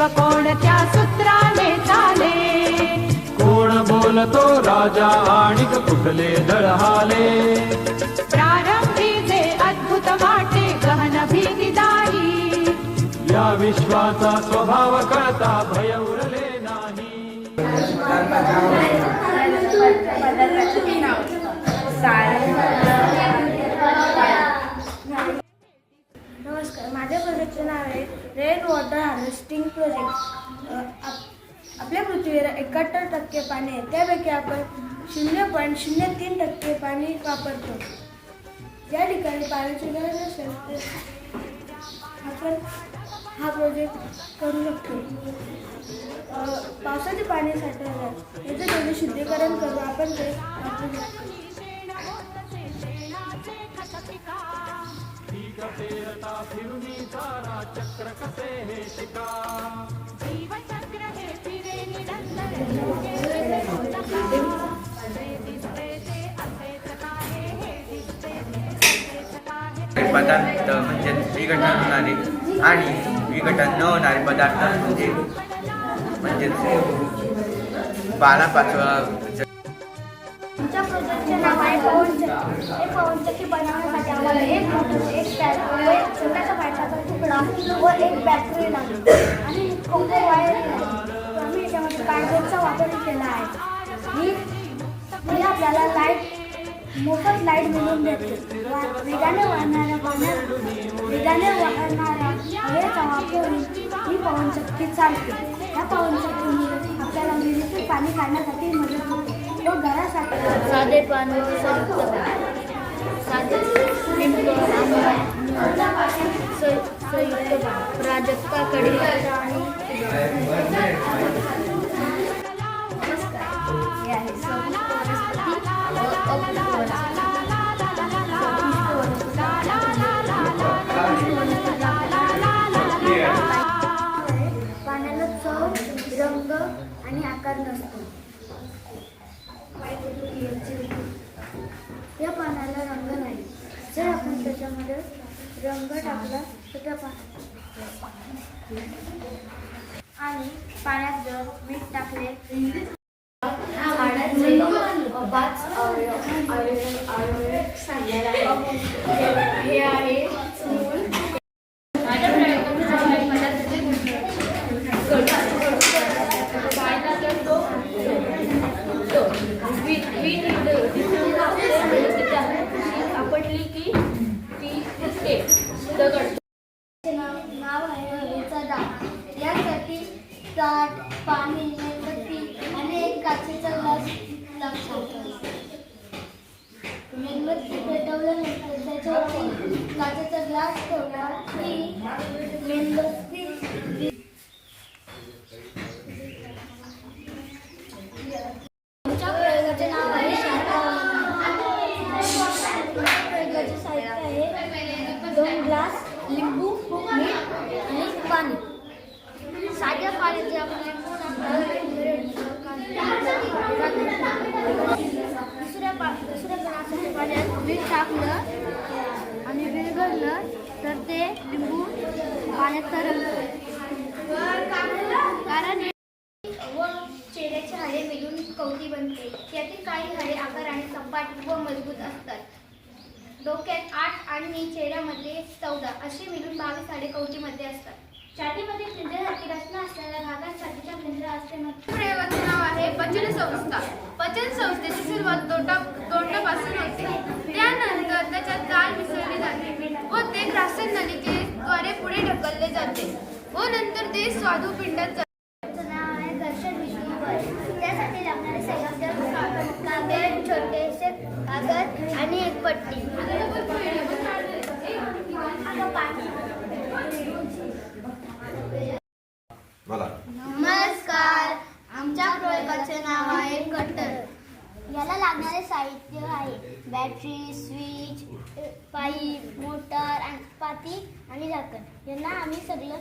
विश्व कोणत्या सूत्राने चाले? कोण बोलतो राजा आणि कुठले दळहाले? प्रारंभी जे अद्भुत वाटे गहन भीतीदायी, या विश्वाचा स्वभाव कळता भय उरले नाही. नमस्कार, माझ्या प्रोजेक्टचे नाव आहे रेन वॉटर हार्वेस्टिंग प्रोजेक्ट. आपल्या पृथ्वीवर 71% पाणी आहे, त्यापैकी आपण 0.03% पाणी वापरतो. ज्या ठिकाणी पाण्याची गरज असेल तर आपण हा प्रोजेक्ट करू शकतो. पावसाचे पाणी साठवण्यात याचं थोडे शुद्धीकरण करू आपण ते वापरू शकतो. पदार्थ म्हणजे विघटन होणारे आणि विघटन न होणारे पदार्थ म्हणजे पानापाचोळा. आमच्या प्रोजेक्टचे नाव आहे पवनचक्की. हे पवनचक्की बनवण्यासाठी आम्हाला एक छोटासा पाटाचा तुकडा व एक बॅटरी लागली आणि कोणते वायर लागली. आम्ही याच्यामध्ये कार्डबोर्डचा वापर केला आहे. ही आपल्याला मोफत लाईट मिळून देते. वेगाने वाहणाऱ्या हवेचा वापरून ही पवनचक्की चालते. या पवनचक्कीमुळे आपल्याला विहिरीतून पाणी काढण्यासाठी मदत होते व घरासाठी साधे पाणी प्राजक्ता कडी आणि पाण्याला चव, रंग आणि आकार नसतो. या पाण्याला रंग नाही. जर आपण त्याच्यामध्ये रंग टाकला तर त्या आणि पाण्यात जर मीठ टाकले हे आहे आपटली की ती दगड. नाव आहे हवेचा दाब. यासाठी ताट, पाणी, मेणबत्ती आणि एक काचेचा ग्लास लागतो. मेणबत्ती पेटवल्यानंतर त्याच्यावरती काचेचा ग्लास ठेवला की मेणबत्ती. आमच्या प्रयोगाचे नाव आहे प्रयोगाचे साहित्य आहे 2 ग्लास, लिंबू, मीठ आणि पाणी. साध्या पाण्याचे आपण लिंबू दुसऱ्या पाण्यासाठी पाण्यात मीठ टाकलं आणि विरघळलं तर ते लिंबू पाण्यात तरंगतं. कारण व चेहऱ्याची हाडे मिळून कवटी बनते. यातील काही हाडे आकाराने सपाट व मजबूत असतात. डोक्यात 8 आणि चेहऱ्यामध्ये 14 अशी मिळून 22 हाडे कवटीमध्ये असतात. छातीमध्ये पिंजऱ्यासारखी रचना असलेल्या भागात छातीच्या पिंजरा असते. प्रयोगाचे नाव आहे पचन संस्था. पचन संस्थेची सुरुवात तोंडापासून होते. त्यानंतर त्याच्यात गाल मिसळली जाते व ते ग्रासन नलिकेद्वारे पुढे ढकलले जाते व नंतर ते स्वादुपिंडात जाते. त्यासाठी लागणारे साहित्य कागद, छोटेसे कागद आणि एक पट्टी. नमस्कार, आमच्या प्रयोगाचे नाव आहे कटर. याला लागणारे साहित्य आहे बॅटरी, स्विच, पाईप, मोटर, पाती आणि झाकण. यांना आम्ही सगळं